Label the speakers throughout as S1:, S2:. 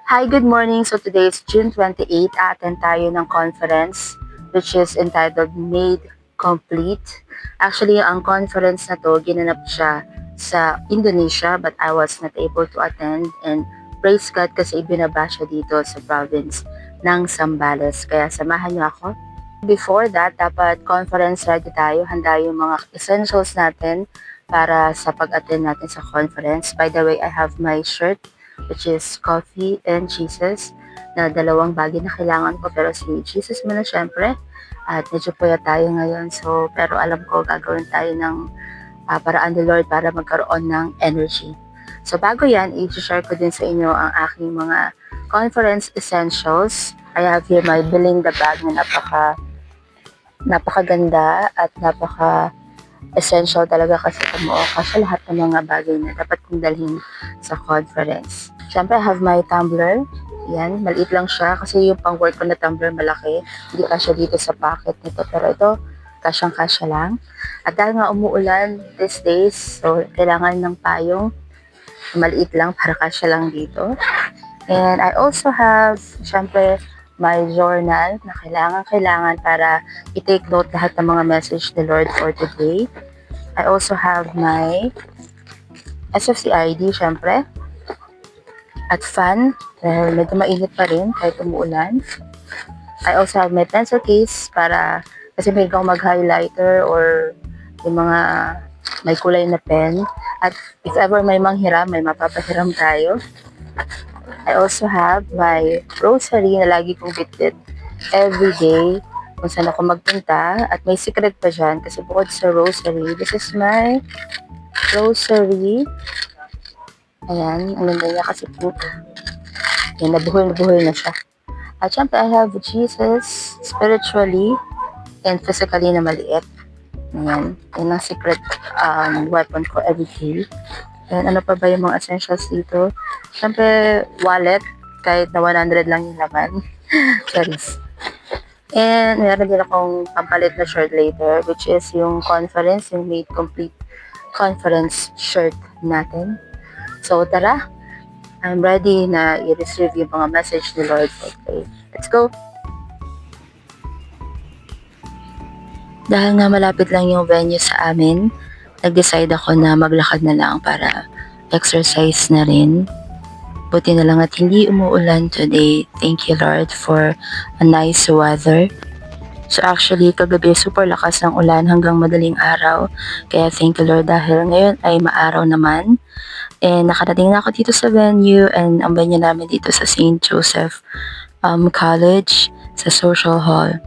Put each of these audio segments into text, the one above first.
S1: Hi, good morning. So today is June 28. Attend tayo ng conference which is entitled Made Complete. Actually, ang conference na to, ginanap siya sa Indonesia but I was not able to attend and praise God kasi ibinaba siya dito sa province ng Zambales. Kaya samahan niyo ako. Before that, dapat conference ready tayo. Handa yung mga essentials natin para sa pag-attend natin sa conference. By the way, I have my shirt which is coffee and cheeses na dalawang bagay na kailangan ko pero si cheeses muna syempre at medyo puyat tayo ngayon pero alam ko gagawin tayo ng paraan ni Lord para magkaroon ng energy. So bago yan, i-share ko din sa inyo ang aking mga conference essentials. I have here my Belinda bag na napakaganda at napaka essential talaga kasi kumuha ka sa lahat ng mga bagay na dapat kong dalhin sa conference. Siyempre, I have my tumbler. Yan, maliit lang siya kasi yung pang-work ko na tumbler malaki. Hindi kasya dito sa pocket nito. Pero ito, kasyang-kasya lang. At dahil nga umuulan these days, so kailangan ng payong maliit lang para kasya lang dito. And I also have, siyempre, my journal na kailangan para i-take note lahat ng mga message ni Lord for today. I also have my SFC ID, syempre. At fan, dahil medyo mainit pa rin kahit umuulan. I also have my pencil case kasi may akong mag-highlighter or yung mga may kulay na pen. At if ever may manghiram, may mapapahiram tayo. I also have my rosary na lagi kong bitbit every day kung saan ako magpunta. At may secret pa dyan kasi bukod sa rosary, this is my rosary. Ayan, ang ganda niya kasi po. Yan, nabuhol na siya. At syempre, I have Jesus spiritually and physically na maliit. Ayan, yan ang secret weapon ko every day. And ano pa ba yung mga essentials dito? Syempre, wallet, kahit na 100 lang yung laman. Charis. And meron din akong pampalit na shirt later, which is yung conference, yung Made Complete conference shirt natin. So tara, I'm ready na i-receive yung mga message ni Lord for today. Let's go! Dahil nga malapit lang yung venue sa amin, nag-decide ako na maglakad na lang para exercise na rin. Buti na lang at hindi umuulan today. Thank you Lord for a nice weather. So actually, kagabi super lakas ng ulan hanggang madaling araw. Kaya thank you Lord dahil ngayon ay maaraw naman. And nakarating na ako dito sa venue and ang venue namin dito sa St. Joseph College sa Social Hall.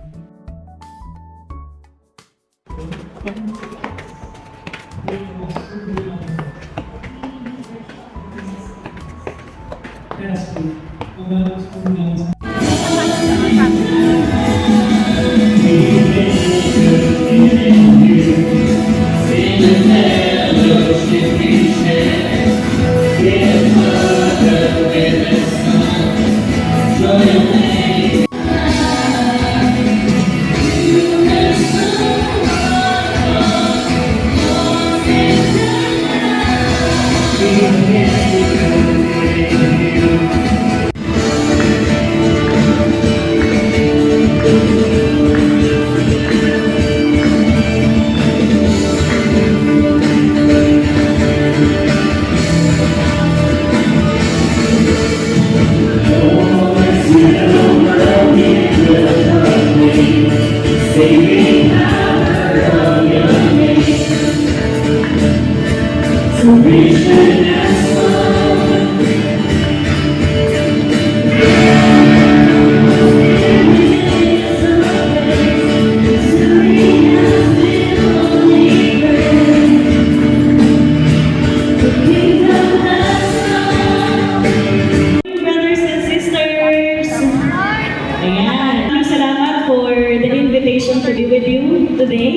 S2: To be with you today.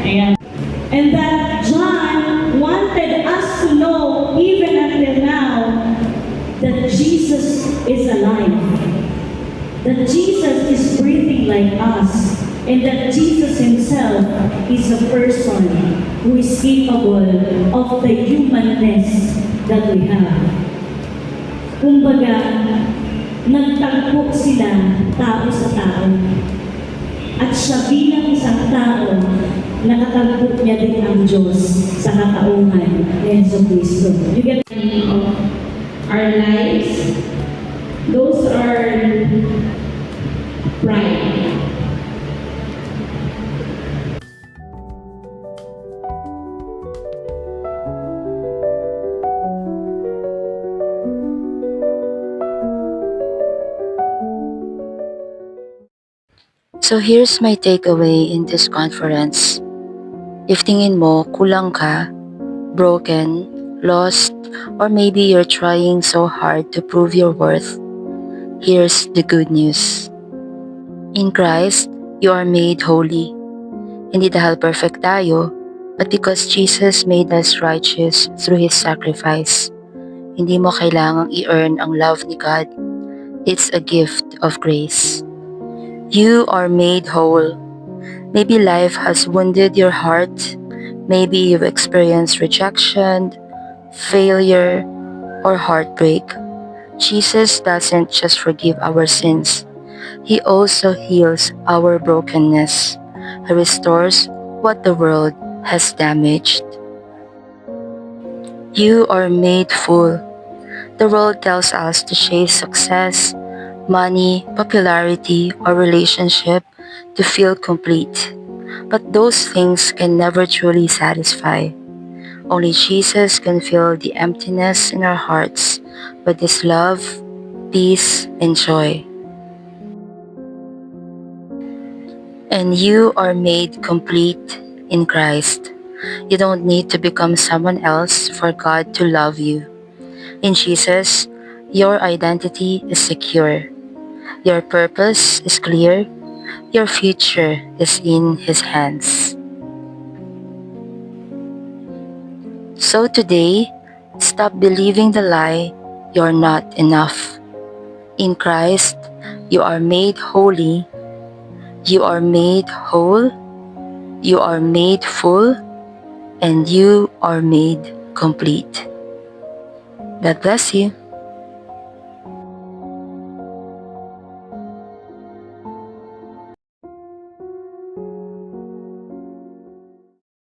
S2: Ayan. And that John wanted us to know, even until now, that Jesus is alive. That Jesus is breathing like us. And that Jesus himself is a person who is capable of the humanness that we have. Kumbaga, nagtagpo sila tao sa tao. At siya bilang isang tao, nakatagpo niya din ang Diyos sa katauhan ni Yesu Cristo. You get the meaning of our lives? Those are pride.
S1: So here's my takeaway in this conference. If tingin mo kulang ka, broken, lost, or maybe you're trying so hard to prove your worth, here's the good news. In Christ, you are made holy. Hindi dahil perfect tayo, but because Jesus made us righteous through His sacrifice. Hindi mo kailangang i-earn ang love ni God. It's a gift of grace. You are made whole. Maybe life has wounded your heart. Maybe you've experienced rejection, failure, or heartbreak. Jesus doesn't just forgive our sins. He also heals our brokenness. He restores what the world has damaged. You are made full. The world tells us to chase success, money, popularity, or relationship to feel complete. But those things can never truly satisfy. Only Jesus can fill the emptiness in our hearts with His love, peace, and joy. And you are made complete in Christ. You don't need to become someone else for God to love you. In Jesus, your identity is secure. Your purpose is clear. Your future is in His hands. So today, stop believing the lie you're not enough. In Christ, you are made holy. You are made whole. You are made full. And you are made complete. God bless you.